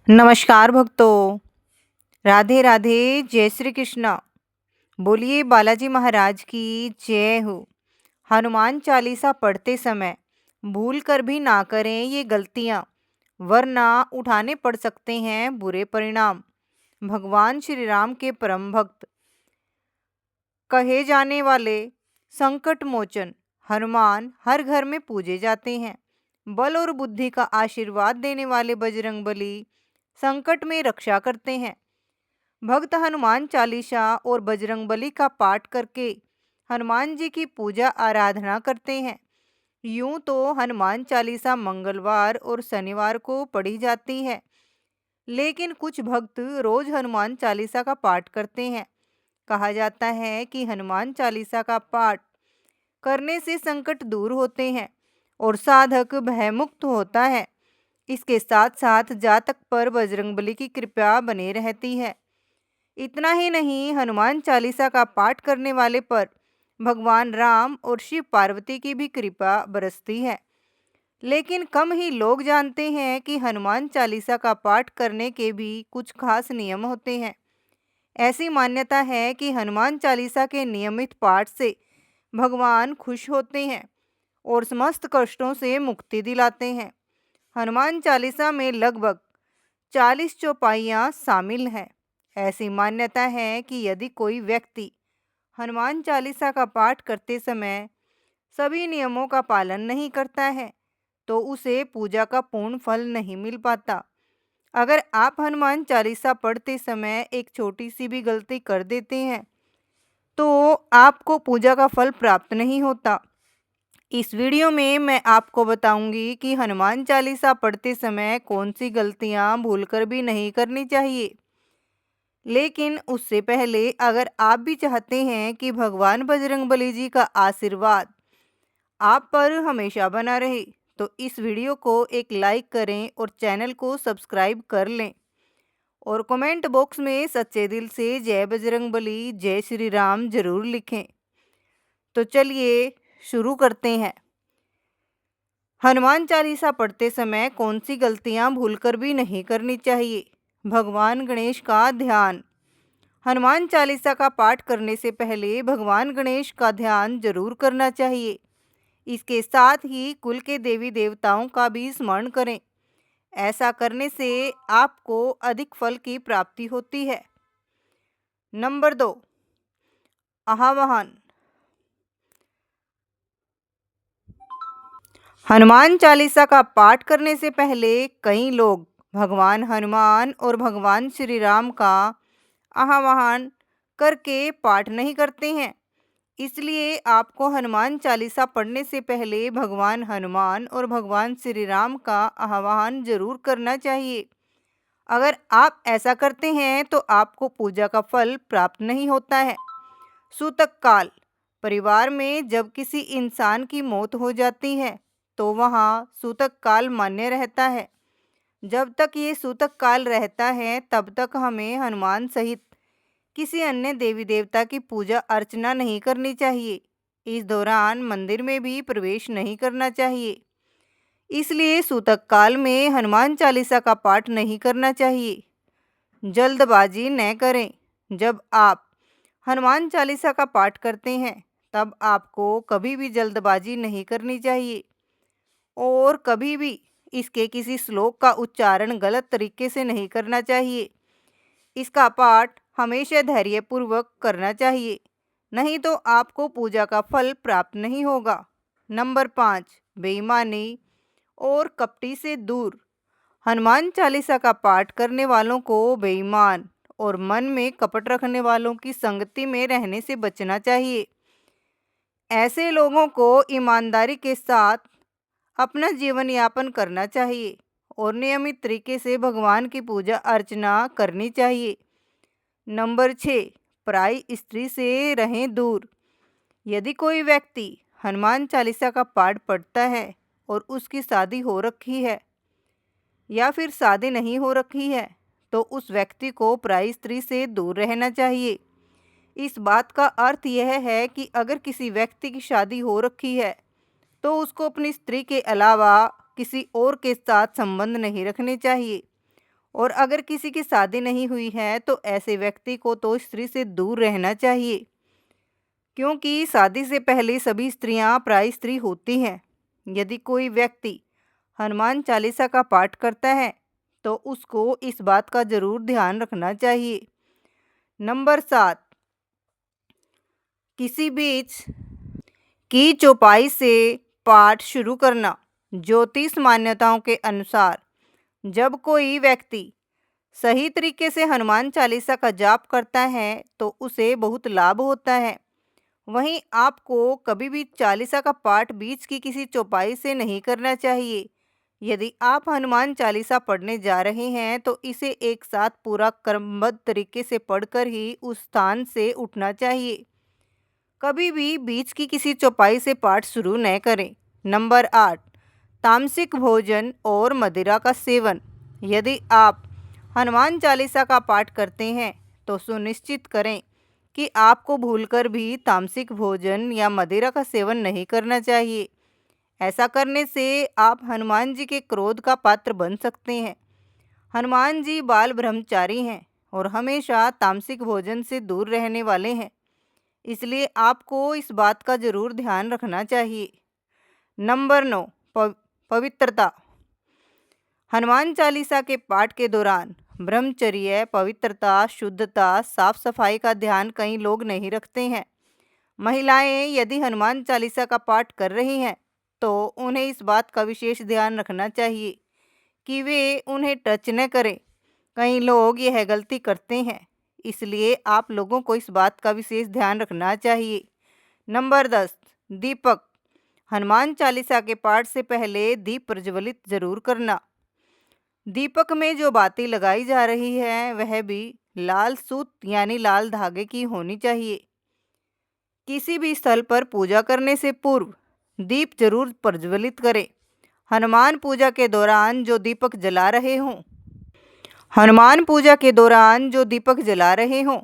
नमस्कार भक्तों। राधे राधे। जय श्री कृष्णा। बोलिए बालाजी महाराज की जय हो। हनुमान चालीसा पढ़ते समय भूल कर भी ना करें ये गलतियां, वरना उठाने पड़ सकते हैं बुरे परिणाम। भगवान श्री राम के परम भक्त कहे जाने वाले संकट मोचन हनुमान हर घर में पूजे जाते हैं। बल और बुद्धि का आशीर्वाद देने वाले बजरंगबली संकट में रक्षा करते हैं। भक्त हनुमान चालीसा और बजरंगबली का पाठ करके हनुमान जी की पूजा आराधना करते हैं। यूं तो हनुमान चालीसा मंगलवार और शनिवार को पढ़ी जाती है, लेकिन कुछ भक्त रोज हनुमान चालीसा का पाठ करते हैं। कहा जाता है कि हनुमान चालीसा का पाठ करने से संकट दूर होते हैं और साधक भयमुक्त होता है। इसके साथ साथ जातक पर बजरंगबली की कृपा बनी रहती है। इतना ही नहीं, हनुमान चालीसा का पाठ करने वाले पर भगवान राम और शिव पार्वती की भी कृपा बरसती है। लेकिन कम ही लोग जानते हैं कि हनुमान चालीसा का पाठ करने के भी कुछ खास नियम होते हैं। ऐसी मान्यता है कि हनुमान चालीसा के नियमित पाठ से भगवान खुश होते हैं और समस्त कष्टों से मुक्ति दिलाते हैं। हनुमान चालीसा में लगभग 40 चौपाइयाँ शामिल हैं। ऐसी मान्यता है कि यदि कोई व्यक्ति हनुमान चालीसा का पाठ करते समय सभी नियमों का पालन नहीं करता है, तो उसे पूजा का पूर्ण फल नहीं मिल पाता। अगर आप हनुमान चालीसा पढ़ते समय एक छोटी सी भी गलती कर देते हैं, तो आपको पूजा का फल प्राप्त नहीं होता। इस वीडियो में मैं आपको बताऊंगी कि हनुमान चालीसा पढ़ते समय कौन सी गलतियां भूलकर भी नहीं करनी चाहिए। लेकिन उससे पहले अगर आप भी चाहते हैं कि भगवान बजरंगबली जी का आशीर्वाद आप पर हमेशा बना रहे, तो इस वीडियो को एक लाइक करें और चैनल को सब्सक्राइब कर लें और कमेंट बॉक्स में सच्चे दिल से जय बजरंगबली जय श्री राम जरूर लिखें। तो चलिए शुरू करते हैं। हनुमान चालीसा पढ़ते समय कौन सी गलतियां भूलकर भी नहीं करनी चाहिए। भगवान गणेश का ध्यान। हनुमान चालीसा का पाठ करने से पहले भगवान गणेश का ध्यान जरूर करना चाहिए। इसके साथ ही कुल के देवी देवताओं का भी स्मरण करें। ऐसा करने से आपको अधिक फल की प्राप्ति होती है। नंबर 2, आवाहन। हनुमान चालीसा का पाठ करने से पहले कई लोग भगवान हनुमान और भगवान श्री राम का आवाहन करके पाठ नहीं करते हैं। इसलिए आपको हनुमान चालीसा पढ़ने से पहले भगवान हनुमान और भगवान श्री राम का आवाहन जरूर करना चाहिए। अगर आप ऐसा करते हैं तो आपको पूजा का फल प्राप्त नहीं होता है। सूतक काल। परिवार में जब किसी इंसान की मौत हो जाती है, तो वहाँ सूतक काल मान्य रहता है। जब तक ये सूतक काल रहता है, तब तक हमें हनुमान सहित किसी अन्य देवी देवता की पूजा अर्चना नहीं करनी चाहिए। इस दौरान मंदिर में भी प्रवेश नहीं करना चाहिए। इसलिए सूतक काल में हनुमान चालीसा का पाठ नहीं करना चाहिए। जल्दबाजी न करें। जब आप हनुमान चालीसा का पाठ करते हैं, तब आपको कभी भी जल्दबाजी नहीं करनी चाहिए और कभी भी इसके किसी श्लोक का उच्चारण गलत तरीके से नहीं करना चाहिए। इसका पाठ हमेशा धैर्यपूर्वक करना चाहिए, नहीं तो आपको पूजा का फल प्राप्त नहीं होगा। नंबर 5, बेईमानी और कपटी से दूर। हनुमान चालीसा का पाठ करने वालों को बेईमान और मन में कपट रखने वालों की संगति में रहने से बचना चाहिए। ऐसे लोगों को ईमानदारी के साथ अपना जीवन यापन करना चाहिए और नियमित तरीके से भगवान की पूजा अर्चना करनी चाहिए। नंबर 6, पराई स्त्री से रहें दूर। यदि कोई व्यक्ति हनुमान चालीसा का पाठ पढ़ता है और उसकी शादी हो रखी है या फिर शादी नहीं हो रखी है, तो उस व्यक्ति को पराई स्त्री से दूर रहना चाहिए। इस बात का अर्थ यह है कि अगर किसी व्यक्ति की शादी हो रखी है, तो उसको अपनी स्त्री के अलावा किसी और के साथ संबंध नहीं रखने चाहिए और अगर किसी की शादी नहीं हुई है तो ऐसे व्यक्ति को तो स्त्री से दूर रहना चाहिए, क्योंकि शादी से पहले सभी स्त्रियां पराई स्त्री होती हैं। यदि कोई व्यक्ति हनुमान चालीसा का पाठ करता है तो उसको इस बात का जरूर ध्यान रखना चाहिए। नंबर 7, किसी बीच की चौपाई से पाठ शुरू करना। ज्योतिष मान्यताओं के अनुसार जब कोई व्यक्ति सही तरीके से हनुमान चालीसा का जाप करता है तो उसे बहुत लाभ होता है। वहीं आपको कभी भी चालीसा का पाठ बीच की किसी चौपाई से नहीं करना चाहिए। यदि आप हनुमान चालीसा पढ़ने जा रहे हैं तो इसे एक साथ पूरा क्रमबद्ध तरीके से पढ़कर ही उस स्थान से उठना चाहिए। कभी भी बीच की किसी चौपाई से पाठ शुरू न करें। नंबर 8, तामसिक भोजन और मदिरा का सेवन। यदि आप हनुमान चालीसा का पाठ करते हैं तो सुनिश्चित करें कि आपको भूलकर भी तामसिक भोजन या मदिरा का सेवन नहीं करना चाहिए। ऐसा करने से आप हनुमान जी के क्रोध का पात्र बन सकते हैं। हनुमान जी बाल ब्रह्मचारी हैं और हमेशा तामसिक भोजन से दूर रहने वाले हैं, इसलिए आपको इस बात का जरूर ध्यान रखना चाहिए। नंबर 9, पवित्रता। हनुमान चालीसा के पाठ के दौरान ब्रह्मचर्य, पवित्रता, शुद्धता, साफ सफाई का ध्यान कई लोग नहीं रखते हैं। महिलाएं यदि हनुमान चालीसा का पाठ कर रही हैं तो उन्हें इस बात का विशेष ध्यान रखना चाहिए कि वे उन्हें टच न करें। कई लोग यह गलती करते हैं, इसलिए आप लोगों को इस बात का विशेष ध्यान रखना चाहिए। नंबर 10, दीपक। हनुमान चालीसा के पाठ से पहले दीप प्रज्वलित जरूर करना। दीपक में जो बाती लगाई जा रही है वह भी लाल सूत यानी लाल धागे की होनी चाहिए। किसी भी स्थल पर पूजा करने से पूर्व दीप जरूर प्रज्वलित करें। हनुमान पूजा के दौरान जो दीपक जला रहे हों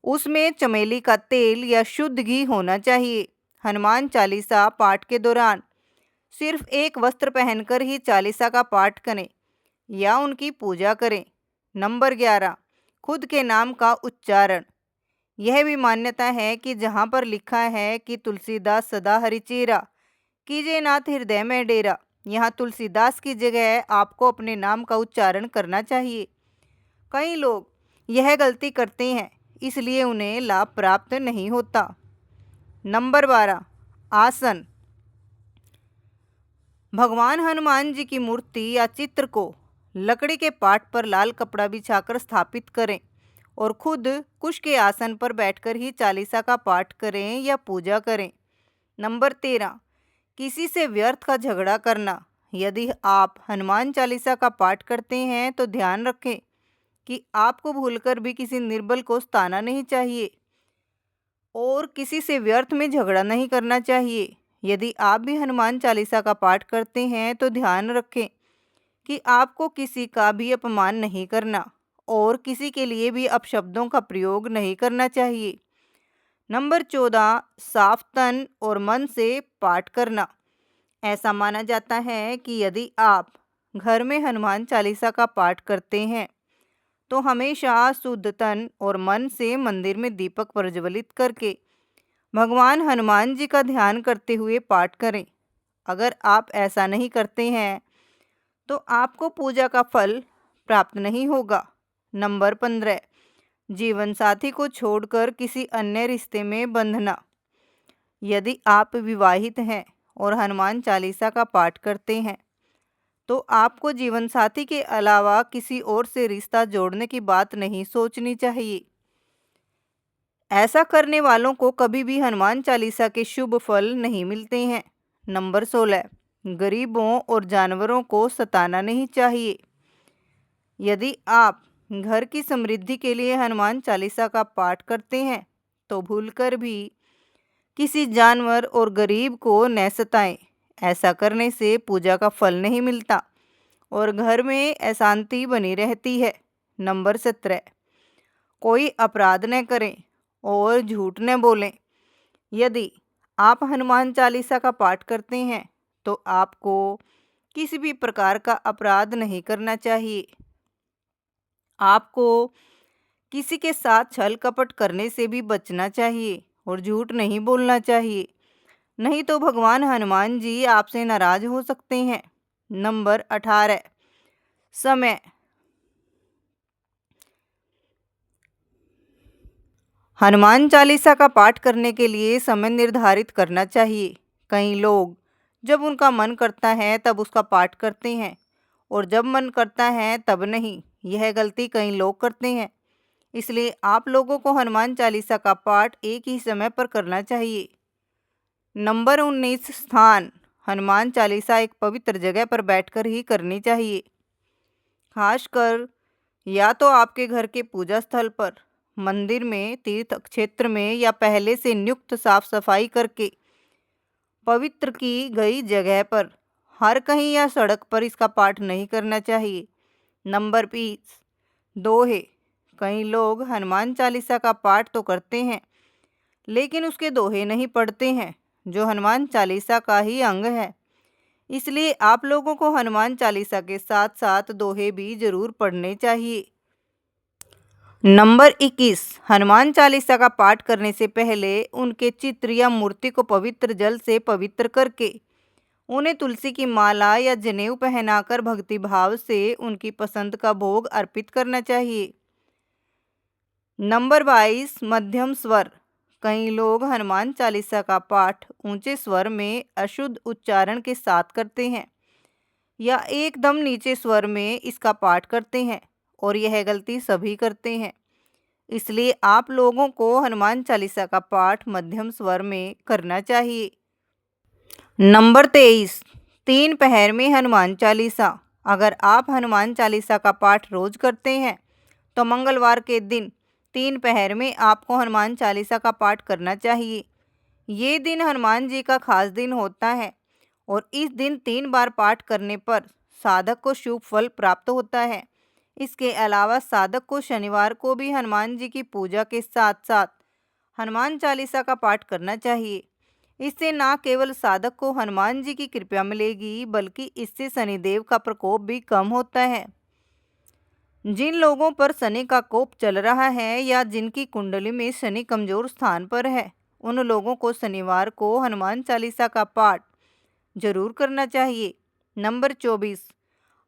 उसमें चमेली का तेल या शुद्ध घी होना चाहिए। हनुमान चालीसा पाठ के दौरान सिर्फ एक वस्त्र पहनकर ही चालीसा का पाठ करें या उनकी पूजा करें। नंबर 11, खुद के नाम का उच्चारण। यह भी मान्यता है कि जहाँ पर लिखा है कि तुलसीदास सदा हरिचेरा, कीजिए नाथ हृदय में डेरा, यहाँ तुलसीदास की जगह आपको अपने नाम का उच्चारण करना चाहिए। कई लोग यह गलती करते हैं, इसलिए उन्हें लाभ प्राप्त नहीं होता। नंबर 12, आसन। भगवान हनुमान जी की मूर्ति या चित्र को लकड़ी के पाट पर लाल कपड़ा बिछाकर स्थापित करें और खुद कुश के आसन पर बैठकर ही चालीसा का पाठ करें या पूजा करें। नंबर 13, किसी से व्यर्थ का झगड़ा करना। यदि आप हनुमान चालीसा का पाठ करते हैं तो ध्यान रखें कि आपको भूलकर भी किसी निर्बल को सताना नहीं चाहिए और किसी से व्यर्थ में झगड़ा नहीं करना चाहिए। यदि आप भी हनुमान चालीसा का पाठ करते हैं तो ध्यान रखें कि आपको किसी का भी अपमान नहीं करना और किसी के लिए भी अपशब्दों का प्रयोग नहीं करना चाहिए। नंबर 14, साफ तन और मन से पाठ करना। ऐसा माना जाता है कि यदि आप घर में हनुमान चालीसा का पाठ करते हैं तो हमेशा शुद्ध तन और मन से मंदिर में दीपक प्रज्वलित करके भगवान हनुमान जी का ध्यान करते हुए पाठ करें। अगर आप ऐसा नहीं करते हैं तो आपको पूजा का फल प्राप्त नहीं होगा। नंबर 15, जीवन साथी को छोड़कर किसी अन्य रिश्ते में बंधना। यदि आप विवाहित हैं और हनुमान चालीसा का पाठ करते हैं तो आपको जीवन साथी के अलावा किसी और से रिश्ता जोड़ने की बात नहीं सोचनी चाहिए। ऐसा करने वालों को कभी भी हनुमान चालीसा के शुभ फल नहीं मिलते हैं। नंबर 16, गरीबों और जानवरों को सताना नहीं चाहिए। यदि आप घर की समृद्धि के लिए हनुमान चालीसा का पाठ करते हैं तो भूलकर भी किसी जानवर और गरीब को न सताएं। ऐसा करने से पूजा का फल नहीं मिलता और घर में अशांति बनी रहती है। नंबर 17, कोई अपराध न करें और झूठ न बोलें। यदि आप हनुमान चालीसा का पाठ करते हैं तो आपको किसी भी प्रकार का अपराध नहीं करना चाहिए। आपको किसी के साथ छल कपट करने से भी बचना चाहिए और झूठ नहीं बोलना चाहिए, नहीं तो भगवान हनुमान जी आपसे नाराज हो सकते हैं। नंबर 18, समय। हनुमान चालीसा का पाठ करने के लिए समय निर्धारित करना चाहिए। कई लोग जब उनका मन करता है तब उसका पाठ करते हैं और जब मन करता है तब नहीं। यह गलती कई लोग करते हैं। इसलिए आप लोगों को हनुमान चालीसा का पाठ एक ही समय पर करना चाहिए। नंबर 19, स्थान। हनुमान चालीसा एक पवित्र जगह पर बैठकर ही करनी चाहिए। खासकर या तो आपके घर के पूजा स्थल पर, मंदिर में, तीर्थ क्षेत्र में या पहले से नियुक्त साफ सफाई करके पवित्र की गई जगह पर। हर कहीं या सड़क पर इसका पाठ नहीं करना चाहिए। नंबर 20, दोहे। कई लोग हनुमान चालीसा का पाठ तो करते हैं लेकिन उसके दोहे नहीं पढ़ते हैं, जो हनुमान चालीसा का ही अंग है। इसलिए आप लोगों को हनुमान चालीसा के साथ साथ दोहे भी जरूर पढ़ने चाहिए। नंबर 21, हनुमान चालीसा का पाठ करने से पहले उनके चित्र या मूर्ति को पवित्र जल से पवित्र करके उन्हें तुलसी की माला या जनेऊ पहनाकर भक्ति भाव से उनकी पसंद का भोग अर्पित करना चाहिए। नंबर 22, मध्यम स्वर। कई लोग हनुमान चालीसा का पाठ ऊंचे स्वर में अशुद्ध उच्चारण के साथ करते हैं या एकदम नीचे स्वर में इसका पाठ करते हैं और यह गलती सभी करते हैं। इसलिए आप लोगों को हनुमान चालीसा का पाठ मध्यम स्वर में करना चाहिए। नंबर 23, 3 पहर में हनुमान चालीसा। अगर आप हनुमान चालीसा का पाठ रोज करते हैं तो मंगलवार के दिन 3 पहर में आपको हनुमान चालीसा का पाठ करना चाहिए। ये दिन हनुमान जी का खास दिन होता है और इस दिन 3 बार पाठ करने पर साधक को शुभ फल प्राप्त होता है। इसके अलावा साधक को शनिवार को भी हनुमान जी की पूजा के साथ साथ हनुमान चालीसा का पाठ करना चाहिए। इससे न केवल साधक को हनुमान जी की कृपा मिलेगी बल्कि इससे शनिदेव का प्रकोप भी कम होता है। जिन लोगों पर शनि का कोप चल रहा है या जिनकी कुंडली में शनि कमजोर स्थान पर है, उन लोगों को शनिवार को हनुमान चालीसा का पाठ जरूर करना चाहिए। नंबर 24,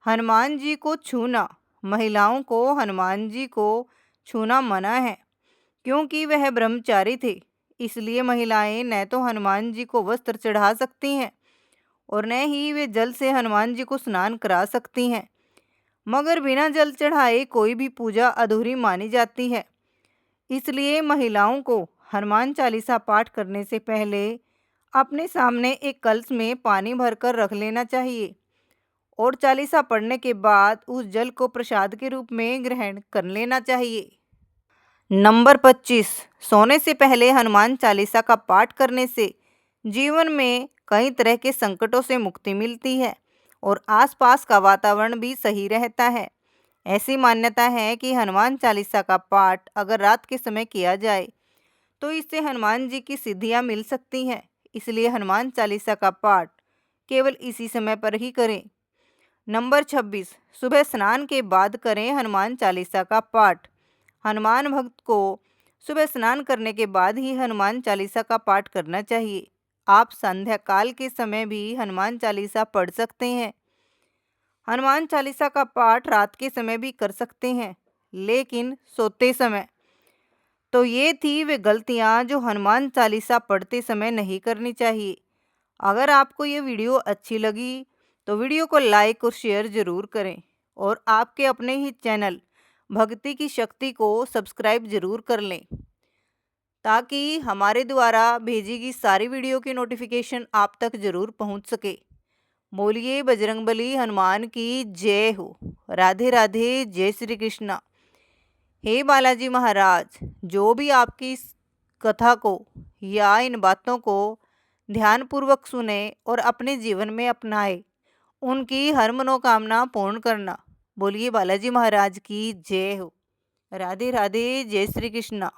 हनुमान जी को छूना। महिलाओं को हनुमान जी को छूना मना है क्योंकि वह ब्रह्मचारी थे। इसलिए महिलाएं न तो हनुमान जी को वस्त्र चढ़ा सकती हैं और न ही वे जल से हनुमान जी को स्नान करा सकती हैं। मगर बिना जल चढ़ाए कोई भी पूजा अधूरी मानी जाती है। इसलिए महिलाओं को हनुमान चालीसा पाठ करने से पहले अपने सामने एक कलश में पानी भरकर रख लेना चाहिए और चालीसा पढ़ने के बाद उस जल को प्रसाद के रूप में ग्रहण कर लेना चाहिए। नंबर 25, सोने से पहले हनुमान चालीसा का पाठ करने से जीवन में कई तरह के संकटों से मुक्ति मिलती है और आसपास का वातावरण भी सही रहता है। ऐसी मान्यता है कि हनुमान चालीसा का पाठ अगर रात के समय किया जाए तो इससे हनुमान जी की सिद्धियां मिल सकती हैं। इसलिए हनुमान चालीसा का पाठ केवल इसी समय पर ही करें। नंबर 26, सुबह स्नान के बाद करें हनुमान चालीसा का पाठ। हनुमान भक्त को सुबह स्नान करने के बाद ही हनुमान चालीसा का पाठ करना चाहिए। आप संध्या काल के समय भी हनुमान चालीसा पढ़ सकते हैं। हनुमान चालीसा का पाठ रात के समय भी कर सकते हैं लेकिन सोते समय। तो ये थी वे गलतियां जो हनुमान चालीसा पढ़ते समय नहीं करनी चाहिए। अगर आपको ये वीडियो अच्छी लगी तो वीडियो को लाइक और शेयर ज़रूर करें और आपके अपने ही चैनल भक्ति की शक्ति को सब्सक्राइब ज़रूर कर लें ताकि हमारे द्वारा भेजी गई सारी वीडियो की नोटिफिकेशन आप तक ज़रूर पहुंच सके। बोलिए बजरंगबली हनुमान की जय हो। राधे राधे, जय श्री कृष्णा। हे बालाजी महाराज, जो भी आपकी इस कथा को या इन बातों को ध्यानपूर्वक सुने और अपने जीवन में अपनाए, उनकी हर मनोकामना पूर्ण करना। बोलिए बालाजी महाराज की जय हो। राधे राधे, जय श्री कृष्णा।